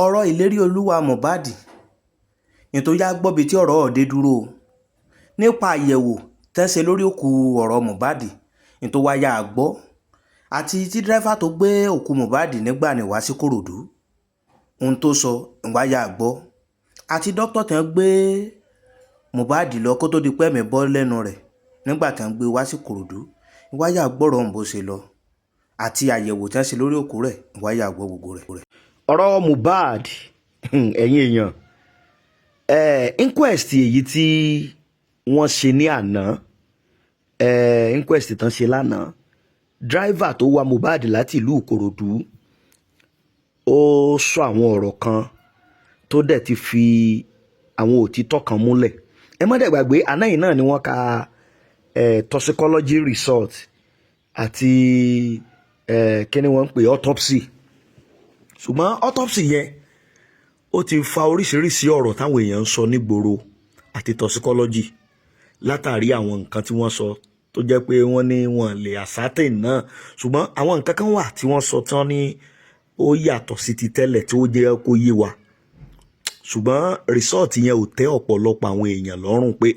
ọ̀rọ̀ ìlérí olúwa Mohbad ní tó yá gbọ́bi tí ọ̀rọ̀ ọ̀dẹ dúró nípa àyẹ̀wò tẹ́sẹ̀ lórí òkú ọ̀rọ̀ Mohbad ní tó wáyà àgbọ́ àti tí dírẹ́fà tó gbé òkú Mohbad nígbà ní wá sí Ìkòròdú ohun tó sọ ìwáyà àgbọ́ àti dókítà tí wọ́n gbé Mohbad lọ kó tó di pé ẹ̀mí bọ́ lẹ́nu rẹ̀ nígbà tí wọ́n gbé wá sí Ìkòròdú ìwáyà àgbọ̀rọ̀ ohun bó ṣe lọ àti àyẹ̀wò tẹ́sẹ̀ lórí òkú rẹ̀ ìwáyà àgbọ̀ gbogbo rẹ̀. ọ̀rọ̀ Mohbad ẹ̀yin èèyàn inquest èyí tí wọ́n ṣe ní àná inquest tán ṣe lánàá driver tó wa Mohbad láti ìlú Ìkòròdú ó sọ àwọn ọ̀rọ̀ kan tó dẹ̀ ti fi àwọn òtítọ́ kan múlẹ̀ ẹ má dẹ̀ gbàgbé àná yìí náà ni wọ́n ka toxicology result àti kí ni wọ́n ń pè autopsy ṣùgbọ́n autopsy yẹn ó ti fa oríṣiríṣi ọ̀rọ̀ táwọn èèyàn ń sọ nígboro àti toxicology látàrí àwọn nǹkan tí wọ́n sọ tó jẹ́ pé wọ́n ní wọ́n lè ascertain náà ṣùgbọ́n àwọn nǹkan kan wà tí wọ́n sọ tán ní ó yàtọ̀ sí ti tẹ́lẹ̀ tí ó jẹ́ kó yé wa ṣùgbọ́n result yẹn ò tẹ́ ọ̀pọ̀lọpọ̀ àwọn èèyàn lọ́rùn pé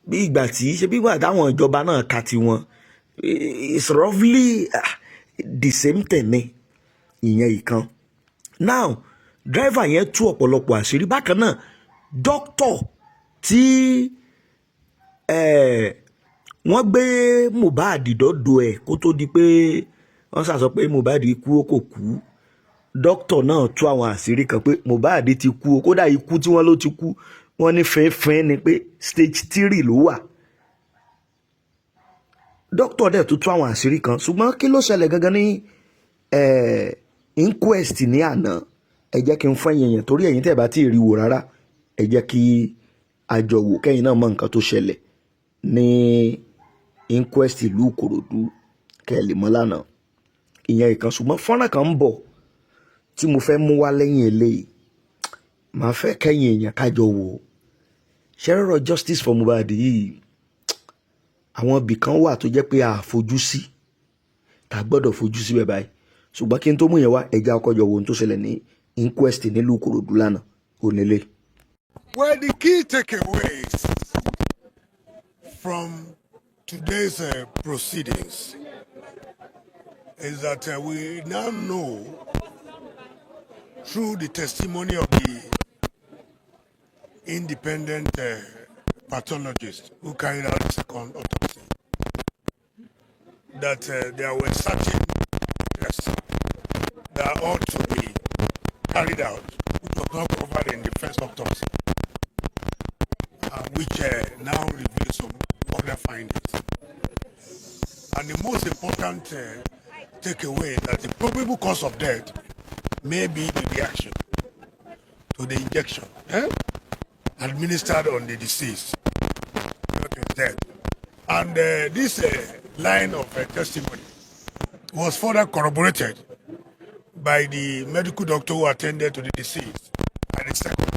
bí ìgbà tí ṣe bí ìgbà táwọn ìjọba náà ka tiwọn it's roughly the same thing ni ìyẹn ìkan now driver yẹn tú ọ̀pọ̀lọpọ̀ àṣírí bákan náà doctor tí wọ́n gbé Mohbad dọ́dọ̀ ẹ̀ kó tó di pé wọ́n ṣàṣọ pé Mohbad kú ó kò kú doctor náà tú àwọn àṣírí kan pé Mohbad ti kú ó kódà ikú tí wọ́n ló ti kú wọ́n ní fínfín ni pé stage 3 ló wà doctor dẹ̀ tún tú àwọn àṣírí kan ṣùgbọ́n kí ló ṣẹlẹ̀ gangan ní inquest ní àná ẹ jẹ́ kí n fún ẹ̀yin torí ẹ̀yin tẹ́ bá ti rí wò rárá ẹ jẹ́ kí a jọ wò kẹ́yin náà mọ nǹkan tó ṣẹlẹ̀ ní inquest ìlú Ìkòròdú kẹ́ ẹ lè mọ̀ lánàá ìyẹn ìkan ṣùgbọ́n fọ́nrán kan ń bọ̀ tí mo fẹ́ mú wá lẹ́yìn eléyìí màá fẹ́ kẹ́yin èèyàn kájọ wò ṣẹ́rọ̀rọ̀ justice for Mohbad yìí àwọn ibì kan wà tó jẹ́ pé a fojú sí tá gbọ́dọ̀ fojú sí bẹ́ẹ̀ báyìí ṣùgbọ́n kí n tó mú yẹn wá ẹja ọkọjọ wo ohun tó ṣẹlẹ̀ ní inquest nílùú Ìkòròdú lánàá onílé. Well, the key takeaways from today's proceedings is that we now know through the testimony of the independent pathologist who carried out the second autopsy that there were certain tests that ought to be carried out, which was not covered in the first autopsy, which now reveals some other findings. And the most important takeaway is that the probable cause of death may be the reaction to the injection administered on the deceased. That is death. And this line of testimony was further corroborated by the medical doctor who attended to the deceased at the second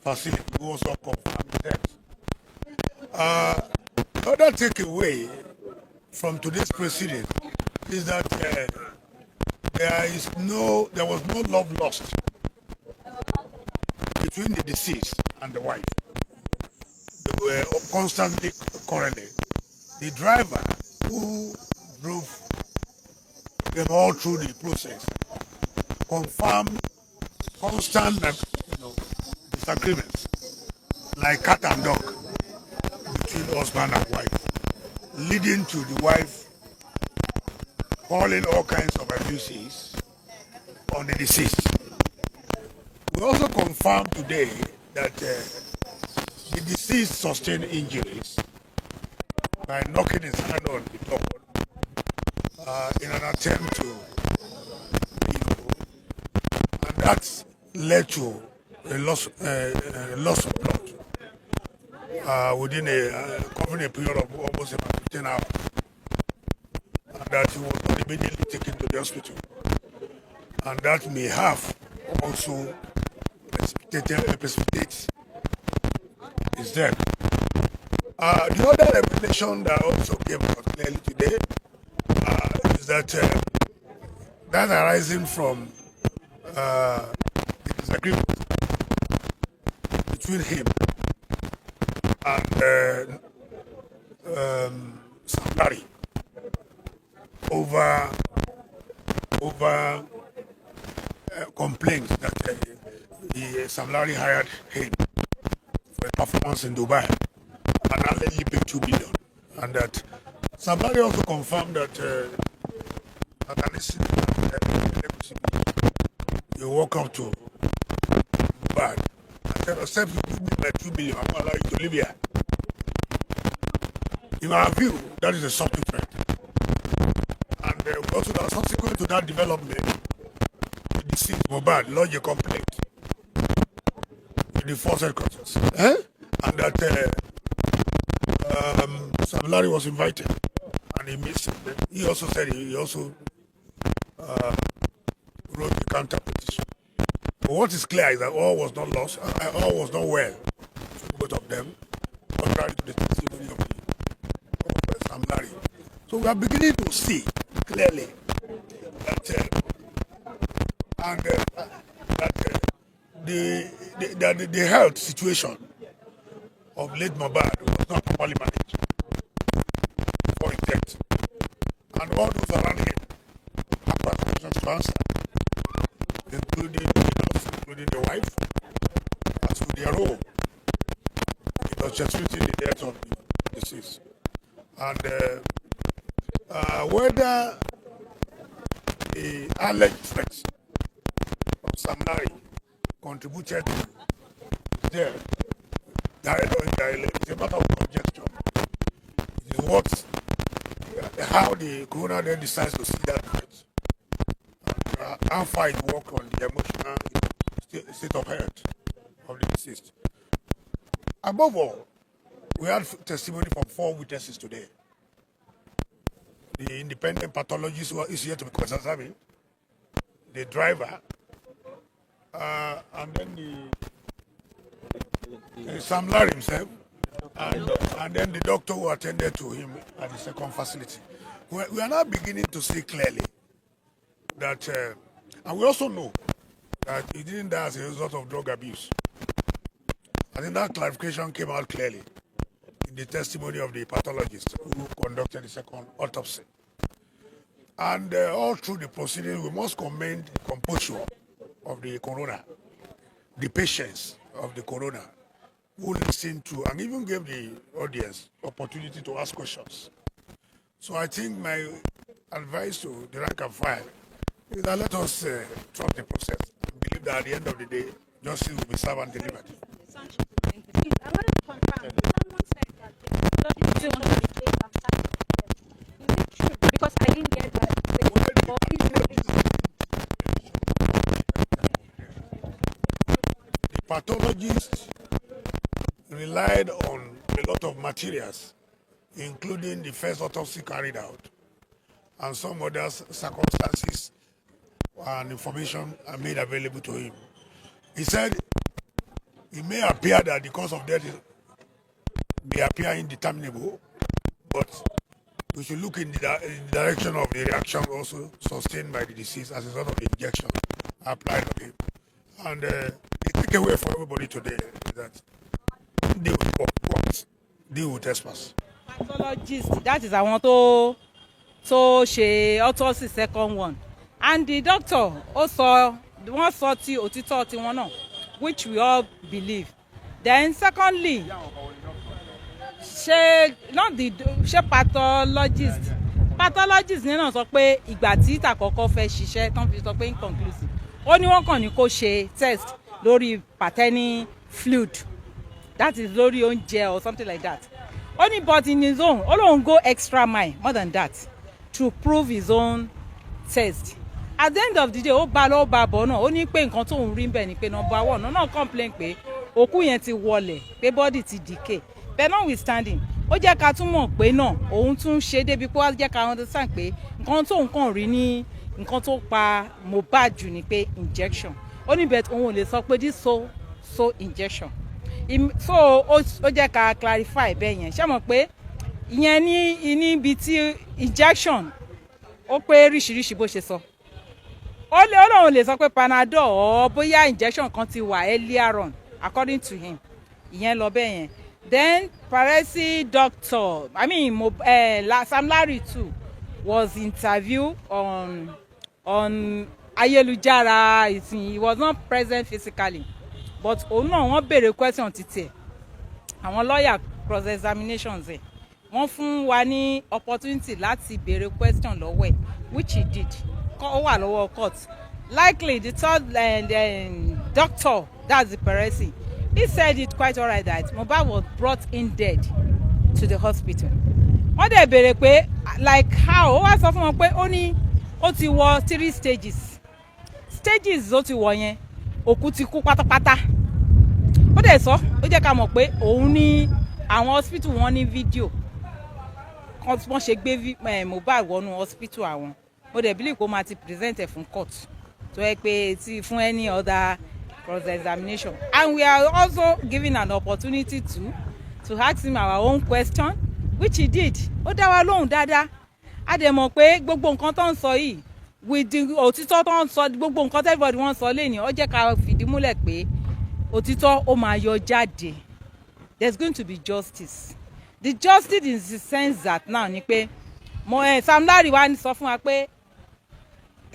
facility, who also confirmed the death. Other takeaway from today's proceeding is that there was no love lost between the deceased and the wife. They were constantly correlated. The driver who drove them all through the process confirmed constant disagreements like cat and dog between husband and wife, leading to the wife calling all kinds of abuses on the deceased. We also confirmed today that the deceased sustained injuries by knocking his hand on the door in an attempt to, and that led to a loss of blood within covering a period of almost about 15 hours, and that he was not immediately taken to the hospital, and that may have also precipitates his death. The other revelation that also came out clearly today is that arising from the disagreement between him and Sam Larry over complaints that Sam Larry hired him for a performance in Dubai and allegedly paid $2 million, and that Sam Larry also confirmed that you walk up to Mohbad and said, "Except you give me my $2 million, I'm going to allow you to live here." In our view, that is a subtle threat. And also, that subsequent to that development, the deceased Mohbad lodged a complaint in the force headquarters, and that Sam Larry was invited, and he missed it. He also said he also wrote the counter petition. But what is clear is that all was not lost, all was not well for both of them, contrary to the testimony of Sam Larry. So we are beginning to see clearly that the health situation of late Mohbad was not properly managed before his death, and all those around him have participation to answer, including the wife, as to their role in orchestrating the death of the deceased. And whether the alleged threats of Sam Larry contributed to death, direct or indirect, it's a matter of conjecture. It is how the coroner then decides to see that threat, and how far it works on the emotional state of health of the deceased. Above all, we had testimony from 4 witnesses today. The independent pathologist who is here to be cross-examined, the driver, and then the Sam Larry himself, and then the doctor who attended to him at the second facility. We are now beginning to see clearly that, and we also know that he didn't die as a result of drug abuse. I think that clarification came out clearly in the testimony of the pathologist who conducted the second autopsy. And all through the proceedings, we must commend the composure of the coroner, the patience of the coroner, who listened to and even gave the audience opportunity to ask questions. So I think my advice to the rank and file is that let us trust the process and believe that at the end of the day, justice will be served and delivered. I wanted to confirm. Someone said that the judge want to replace Sam. Is it true? Because I didn't get that. The pathologist relied on a lot of materials, including the first autopsy carried out, and some other circumstances and information are made available to him. He said it may appear that the cause of death may appear indeterminable, but we should look in the direction of the reaction also sustained by the deceased as a result of the injection applied on him. And the takeaway for everybody today is that deal with what? Deal with trespass. Pathologist, that is àwọn tó ṣe autopsy second one, and the doctor also wọ́n sọ ti òtítọ́ tiwọn náà, which we all believe. Then secondly, ṣe pathologist ní náà sọ pé ìgbà tí ìtàkọ́kọ́ fẹ́ ṣiṣẹ́ tán fi sọ pé inconclusive, ó ní wọ́n kàn ní kó ṣe test lórí paternal fluid, that is lórí oúnjẹ or something like that. Only but in his own, ó lóun go extra mile more than that to prove his own test. At the end of the day, ó bá lọ bá bọ̀ náà, ó ní pé nǹkan tóun rí bẹ́ẹ̀ ni pé number one náà complain pé òkú yẹn ti wọlẹ̀, pé body ti decay. But notwithstanding, ó jẹ́ ká tún mọ̀ pé náà òun tún ṣe débi pé wá jẹ́ ká understand pé nǹkan tóun kàn rí ní nǹkan tó pa Mohbad jù ni pé injection. Ó ní bẹ́ẹ̀ òun ò lè sọ pé this so injection. So ó jẹ́ ká clarify bẹ́ẹ̀ yẹn. Ṣé mọ̀ pé ìyẹn ní ibi tí injection ó pé ríṣiríṣi bó ṣe sọ. ó lóun lè sọ pé Panadol or bóyá injection kan ti wà earlier on according to him ìyẹn lọ bẹ́ẹ̀ yẹn. Then paparazzi doctor Sam Larry too was interviewed on ayélujára. He was not present physically but òun náà wọ́n béèrè question títí ẹ̀ àwọn lawyer cross examinations ẹ̀ wọ́n fún wa ní opportunity láti béèrè question lọ́wọ́ ẹ̀ which he did ó wà lọ́wọ́ court. Likely the third doctor, that's the paparazzi, he said it quite alright that Mohbad was brought in dead to the hospital. Wọ́n dẹ̀ béèrè pé like how ó wá sọ fún wọn pé ó ní ó ti wọ 3 stages ó ti wọ yẹn òkú ti kú pátápátá. Ó dẹ̀ sọ ó jẹ́ ká mọ̀ pé òun ní àwọn hospital wọn ní fídíò kan tí wọ́n ṣe gbé Mohbad wọnú hospital àwọn. Mo dẹ̀ believe kó máa ti present ẹ̀ fún court tó yẹ pé ti fún any other cross examination, and we are also given an opportunity to ask him our own question which he did. Ó dá wa lóhùn dáadáa. A dẹ̀ mọ̀ pé gbogbo nǹkan tó ń sọ yìí with the òtítọ́ tó ń sọ gbogbo nǹkan tó everybody wọ́n sọ lẹ́yìn ó jẹ́ ká fìdí múlẹ̀ pé òtítọ́ ó máa yọ jáde. There's going to be justice. The justice in the sense that now ni pé Sam Larry wá sọ fún wa pé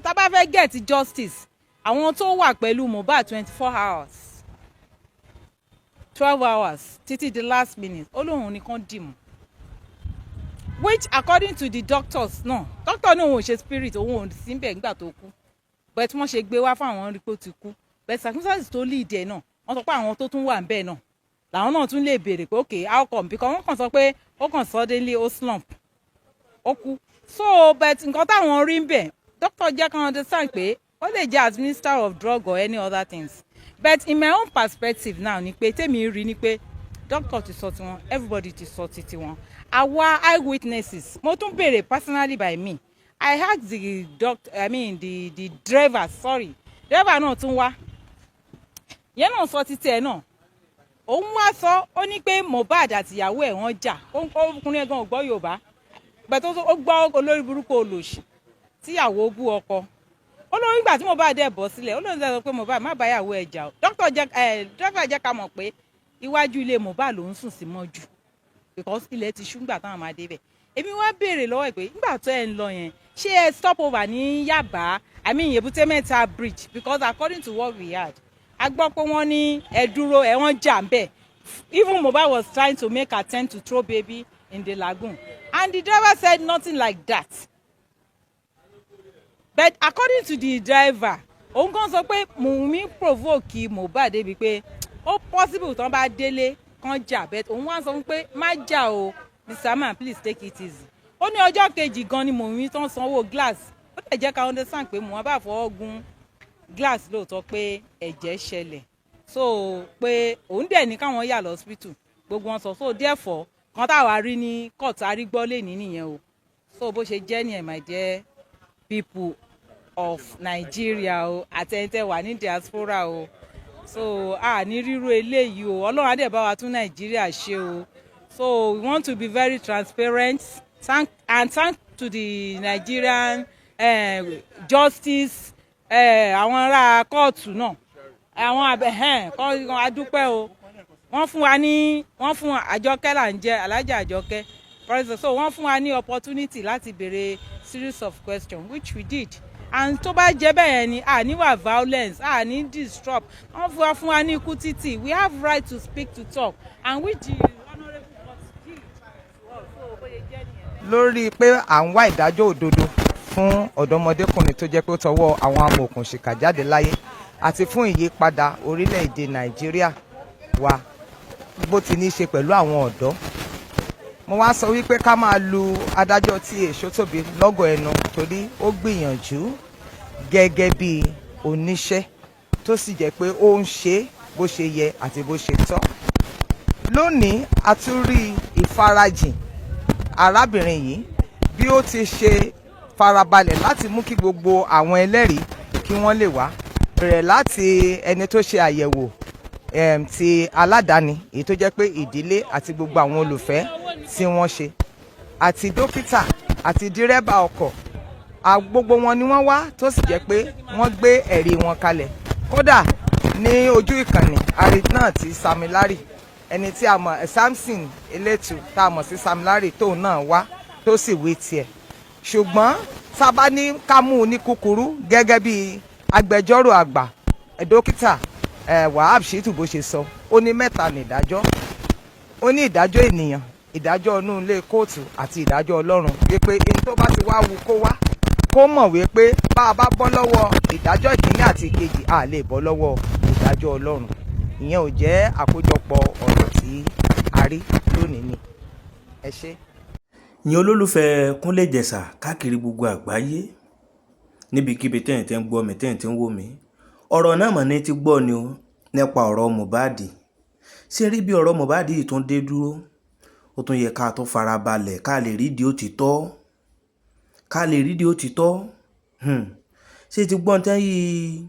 tá bá fẹ́ get justice àwọn tó wà pẹ̀lú Mohbad 24 hours 12 hours títí the last minute ó lóun nìkan dìmú which according to the doctors náà doctor náà òun ò ṣe spirit òun ò sí bẹ́ẹ̀ nígbà tó kú but wọ́n ṣe gbé wá fún àwọn rí pé ó ti kú but circumstances tó lead ẹ̀ náà wọ́n sọ pé àwọn tó tún wà ń bẹ́ẹ̀ náà làwọn náà tún lè béèrè pé okay how come because wọ́n kàn sọ pé ó kàn suddenly ó slump ó kú so but nǹkan táwọn rí ń bẹ̀ doctor jẹ́ kan understand pé ó lè jẹ́ as minister of drug or any other things but in my own perspective now ni pé tèmi rí ni pé doctor ti sọ tiwọn everybody ti sọ titi wọn àwa eyewitnesses mo tún béèrè personally by me I asked the doctor the driver driver náà tún wá yẹn náà sọ títí ẹ náà òun wá sọ ó ní pé Mohbad àtìyàwó ẹ̀ wọ́n jà ọkùnrin ẹ̀gbọ́n ò gbọ́ Yorùbá bẹ́ẹ̀ ó gbọ́ olórí burúkú olòṣì tíyàwó bú ọkọ olórí ìgbà tí Mohbad dẹ̀ bọ́ sílẹ̀ olórí sọ pé Mohbad má bá yàwó ẹ̀ jà o dókítà jẹ́ ká mọ̀ pé iwájú ilé Mohbad ló ń sùn sí mọ́jú because ilẹ̀ ti ṣú nígbà táwọn máa débẹ̀ èmi wá béèrè lọ́wọ́ ẹ̀ pé nígbà tó ẹ̀ ń lọ yẹn ṣé ẹ stop over ní Yaba Èbúté Mẹ́ta bridge because according to what we heard a gbọ́ pé wọ́n ní ẹ dúró ẹ wọ́n jà ń bẹ̀ even Mohbad was trying to make attempt to throw baby in the lagoon and the driver said nothing like that. But according to the driver òun kan sọ pé Wunmi provoke Mohbad débi pé ó possible tán bá délé kan jà but òun wá sọ fún pé má jà o Mr. Man please take it easy. Ó ní ọjọ́ kejì gan ni Wunmi tán sanwó glass ó lè jẹ́ ká understand pé Mohbad bá fọwọ́ gún glass lóòótọ́ pé ẹ̀jẹ̀ ṣẹlẹ̀ so pé òun dẹ̀ ní káwọn yà lọ hospital gbogbo wọn sọ so therefore kan táwa rí ní court arígbọ́ lè ní nìyẹn o so bó ṣe jẹ́ nìyẹn my dear people of Nigeria o àtẹ̀yìntẹ̀ wà ní diaspora o so a ní ríru eléyìí o Ọlọ́run á dẹ̀ bá wa tún Nàìjíríà ṣe o so we want to be very transparent thank to the Nigerian justice àwọn ará kóòtù náà àwọn kan adúpẹ́ o wọ́n fún Àjọkẹ́ là ń jẹ́ Alájà Àjọkẹ́ so wọ́n fún wa ní opportunity láti béèrè series of questions which we did and tó bá jẹ́ bẹ́ẹ̀ ni níwà violence ní disrupt wọ́n fún wa ní ikú títì we have right to speak to talk and which the honourable court did to us so bóyá jẹ́ nìyẹn. lórí pé à ń wá ìdájọ́ òdodo fún ọ̀dọ́mọdékùnrin tó jẹ́ pé ó tọwọ́ àwọn amòòkùnṣìkà jáde láyé àti fún ìyípadà orílẹ̀-èdè Nàìjíríà wa bó ti ní í ṣe pẹ̀lú àwọn ọ̀dọ́ mo wá sọ wípé ká máa lu adájọ́ tí Èṣótóbi lọ́gọ̀ ẹnu torí ó gbìyànjú gẹ́gẹ́ bí oníṣẹ́ tó sì jẹ́ pé ó ń ṣe bó ṣe yẹ àti bó ṣe tọ́. Lónìí a tún rí ìfarajìn arábìnrin yìí bí ó ti ṣe farabalẹ̀ láti mú kí gbogbo àwọn ẹlẹ́rìí kí wọ́n lè wá bẹ̀rẹ̀ láti ẹni tó ṣe àyẹ̀wò ti aládàáni èyí tó jẹ́ pé ìdílé àti gbogbo àwọn olùfẹ́ tí wọ́n ṣe àti dókítà àti dírẹ́bà ọkọ̀ gbogbo wọn ni wọ́n wá tó sì jẹ́ pé wọ́n gbé ẹ̀rí wọn kalẹ̀. Kódà ní ojú ìkànnì àrí náà tí Sam Larry ẹni tí a mọ̀ Samson Elétu tá a mọ̀ sí Sam Larry tóun náà wá tó sì wí tiẹ̀. Ṣùgbọ́n sábà ní ká mú un ní kúkúrú gẹ́gẹ́ bí agbẹjọ́rò àgbà dókítà Wahab Shittu bó ṣe sọ, ó ní mẹ́ta ní ìdájọ́. Ó ní ìdájọ́ ènìyàn, ìdájọ́ inú ilé kóòtù àti ìdájọ́ Ọlọ́run, wípé ẹni tó bá ti wá wu kó wá kó mọ̀ wípé bá a bá bọ́ lọ́wọ́ ìdájọ́ ìkíní àti ìkejì a lè bọ́ lọ́wọ́ ìdájọ́ Ọlọ́run. Ìyẹn ò jẹ́ àkójọpọ̀ ọ̀rọ̀ tí a rí lónìí ni. Ẹ ṣé. Ìyẹn olólùfẹ́ Kúnlé Ìjẹ̀ṣà káàkiri gbogbo àgbáyé níbikíbi tẹ́yìn tẹ́ ń gbọ́ mi tẹ́yìn tẹ́ ń wò mí, ọ̀rọ̀ náà mọ̀ ní ti gbọ́ ni o nípa ọ̀rọ̀ Mohbad. Ṣé rí bí ọ̀rọ̀ Mohbad yìí tún dé dúró, ó tún yẹ ká tó farabalẹ̀ ká lè rídìí òtítọ́, ṣé ti gbọ́n tẹ́ yìí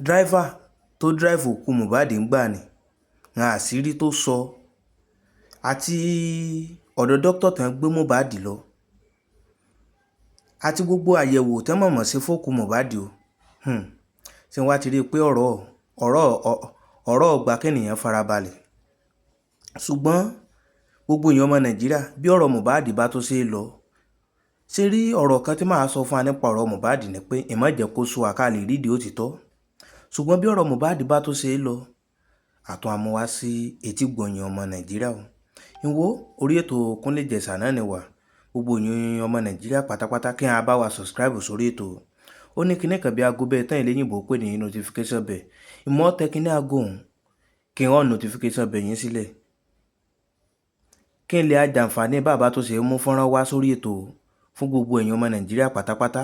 dráìvà tó dráìvù òkú Mohbad ń gbà ní àṣírí tó sọ àti ọ̀dọ̀ dókítà tán gbé Mohbad lọ àti gbogbo àyẹ̀wò tẹ́ mọ̀mọ́ sí fókù Mohbad o. Ṣé wá ti rí i pé ọ̀rọ̀ ọgbà kẹ́nìyàn farabalẹ̀. Ṣùgbọ́n gbogbo èèyàn ọmọ Nàìjíríà, bí ọ̀rọ̀ Mohbad bá tó ṣe é lọ, ṣe rí ọ̀rọ̀ kan tí màá sọ fún wa nípa ọ̀rọ̀ Mohbad ni pé ìmọ̀ jẹ́ kó sú wa ká lè rídìí òtítọ́. Ṣùgbọ́n bí ọ̀rọ̀ Mohbad bá tó ṣe é lọ, àtún àmúwá sí etí gbọ̀nyìn ọmọ Nàìjíríà o. Ìwọ orí ètò Kúnlé Ìjẹ̀ṣà náà ni wà. Gbogbo èèyàn ọmọ Nàìjíríà pátápátá kí a bá wa subscribe sórí ètò. Ó ní kíní kan bí aago bẹ́ẹ̀ tán ìléyìnbó pé ní notification bell. Ìmọ̀ tẹ kíní aago òun kí wọ́n notification bell yín sílẹ̀. Kí n lè àjàǹfààní bàbá tó ṣe mú fọ́nrán wá sórí ètò fún gbogbo èèyàn ọmọ Nàìjíríà pátápátá.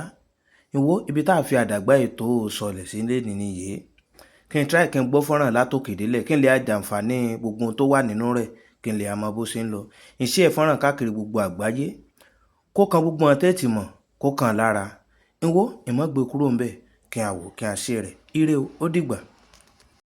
Ìwọ ibi tá a fi àdàgbà ètò sọlẹ̀ sí lé nìyí yìí. Kí n try kí n gbọ́ fọ́nrán látòkè délẹ̀ kí n lè àjàǹfààní gbogbo tó wà nínú rẹ̀ kí n lè àmọ́ bó ṣe ń lọ. Iṣẹ́ fọ́nrán káàkiri gbogbo àgbáyé kó kan gbogbo ọ̀n tẹ́tì mọ̀ kó kan lára. Ìwọ ìmọ̀ gbé kúrò ń bẹ̀ kí a wò kí a ṣe rẹ̀. Ire o, ó dìgbà.